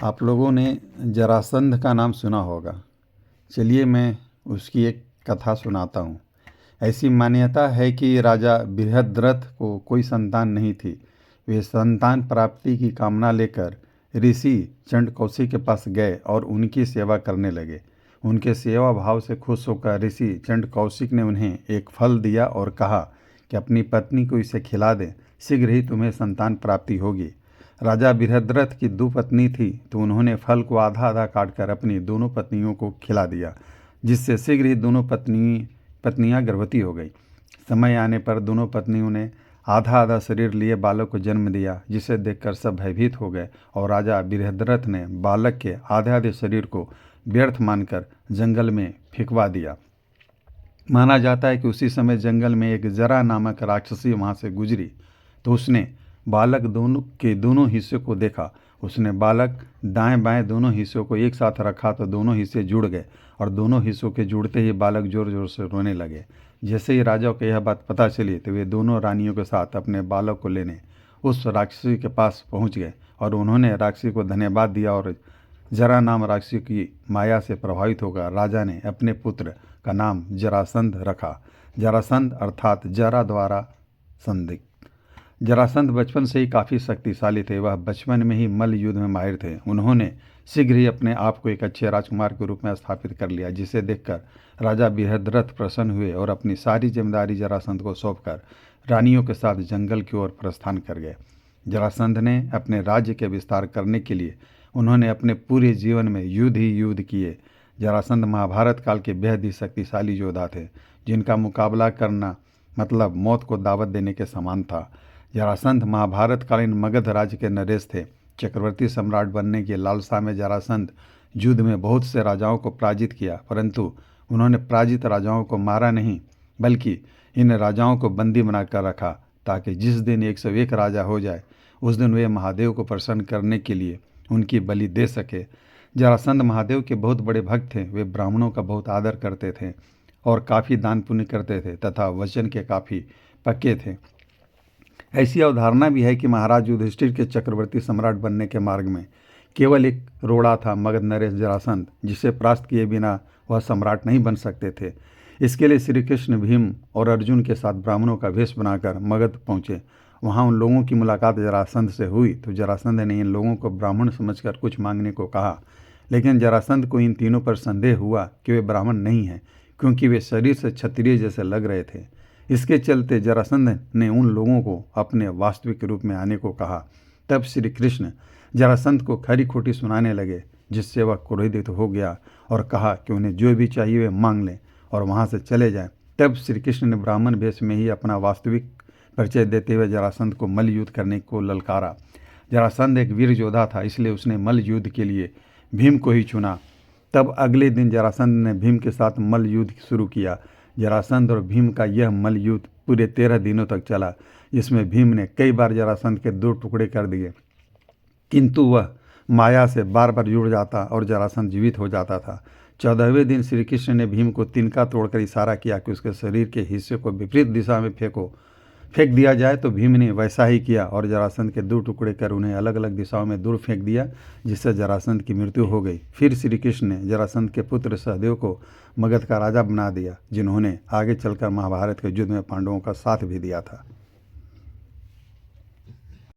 आप लोगों ने जरासंध का नाम सुना होगा। चलिए मैं उसकी एक कथा सुनाता हूँ। ऐसी मान्यता है कि राजा बृहद्रथ को कोई संतान नहीं थी। वे संतान प्राप्ति की कामना लेकर ऋषि चंडकौशिक के पास गए और उनकी सेवा करने लगे। उनके सेवा भाव से खुश होकर ऋषि चंडकौशिक ने उन्हें एक फल दिया और कहा कि अपनी पत्नी को इसे खिला दें, शीघ्र ही तुम्हें संतान प्राप्ति होगी। राजा बृहद्रथ की 2 पत्नी थी, तो उन्होंने फल को आधा आधा काटकर अपनी दोनों पत्नियों को खिला दिया, जिससे शीघ्र ही दोनों पत्नियां गर्भवती हो गई। समय आने पर दोनों पत्नियों ने आधा आधा शरीर लिए बालक को जन्म दिया, जिसे देखकर सब भयभीत हो गए और राजा बृहद्रथ ने बालक के आधे आधे शरीर को व्यर्थ मानकर जंगल में फेंकवा दिया। माना जाता है कि उसी समय जंगल में एक जरा नामक राक्षसी वहां से गुजरी, तो उसने बालक दोनों हिस्से को देखा। उसने बालक दाएं बाएं दोनों हिस्सों को एक साथ रखा तो दोनों हिस्से जुड़ गए और दोनों हिस्सों के जुड़ते ही बालक जोर जोर से रोने लगे। जैसे ही राजा को यह बात पता चली तो वे दोनों रानियों के साथ अपने बालक को लेने उस राक्षसी के पास पहुंच गए और उन्होंने राक्षसी को धन्यवाद दिया। और जरा नाम राक्षसी की माया से प्रभावित होकर राजा ने अपने पुत्र का नाम जरासंध रखा। जरासंध अर्थात जरा द्वारा संदिग्ध। जरासंध बचपन से ही काफ़ी शक्तिशाली थे। वह बचपन में ही मल्ल युद्ध में माहिर थे। उन्होंने शीघ्र ही अपने आप को एक अच्छे राजकुमार के रूप में स्थापित कर लिया, जिसे देखकर राजा बृहद्रथ प्रसन्न हुए और अपनी सारी जिम्मेदारी जरासंध को सौंपकर रानियों के साथ जंगल की ओर प्रस्थान कर गए। जरासंध ने अपने राज्य के विस्तार करने के लिए उन्होंने अपने पूरे जीवन में युद्ध ही युद्ध किए। जरासंध महाभारत काल के बेहद ही शक्तिशाली योद्धा थे, जिनका मुकाबला करना मतलब मौत को दावत देने के समान था। जरासंध महाभारत कालीन मगध राज्य के नरेश थे। चक्रवर्ती सम्राट बनने की लालसा में जरासंध युद्ध में बहुत से राजाओं को पराजित किया, परंतु उन्होंने पराजित राजाओं को मारा नहीं, बल्कि इन राजाओं को बंदी बनाकर रखा, ताकि जिस दिन 101 राजा हो जाए उस दिन वे महादेव को प्रसन्न करने के लिए उनकी बलि दे सके। जरासंध महादेव के बहुत बड़े भक्त थे। वे ब्राह्मणों का बहुत आदर करते थे और काफ़ी दान पुण्य करते थे तथा वचन के काफ़ी पक्के थे। ऐसी अवधारणा भी है कि महाराज युधिष्ठिर के चक्रवर्ती सम्राट बनने के मार्ग में केवल एक रोड़ा था, मगध नरेश जरासंध, जिसे परास्त किए बिना वह सम्राट नहीं बन सकते थे। इसके लिए श्री कृष्ण, भीम और अर्जुन के साथ ब्राह्मणों का वेश बनाकर मगध पहुँचे। वहाँ उन लोगों की मुलाकात जरासंध से हुई तो जरासंध ने इन लोगों को ब्राह्मण समझकर कुछ मांगने को कहा, लेकिन जरासंध को इन तीनों पर संदेह हुआ कि वे ब्राह्मण नहीं हैं, क्योंकि वे शरीर से क्षत्रिय जैसे लग रहे थे। इसके चलते जरासंध ने उन लोगों को अपने वास्तविक रूप में आने को कहा। तब श्री कृष्ण जरासंध को खरी खोटी सुनाने लगे, जिससे वह क्रोधित हो गया और कहा कि उन्हें जो भी चाहिए वे मांग लें और वहाँ से चले जाएं। तब श्री कृष्ण ने ब्राह्मण वेश में ही अपना वास्तविक परिचय देते हुए जरासंध को मल्ल युद्ध करने को ललकारा। जरासंध एक वीर योद्धा था, इसलिए उसने मल्ल युद्ध के लिए भीम को ही चुना। तब अगले दिन जरासंध ने भीम के साथ मल्ल युद्ध शुरू किया। जरासंध और भीम का यह मल्ल युद्ध पूरे 13 दिनों तक चला, जिसमें भीम ने कई बार जरासंध के 2 टुकड़े कर दिए, किंतु वह माया से बार बार जुड़ जाता और जरासंध जीवित हो जाता था। 14वें दिन श्री कृष्ण ने भीम को तिनका तोड़कर इशारा किया कि उसके शरीर के हिस्से को विपरीत दिशा में फेंक दिया जाए, तो भीम ने वैसा ही किया और जरासंध के 2 टुकड़े कर उन्हें अलग अलग दिशाओं में दूर फेंक दिया, जिससे जरासंध की मृत्यु हो गई। फिर श्री कृष्ण ने जरासंध के पुत्र सहदेव को मगध का राजा बना दिया, जिन्होंने आगे चलकर महाभारत के युद्ध में पांडवों का साथ भी दिया था।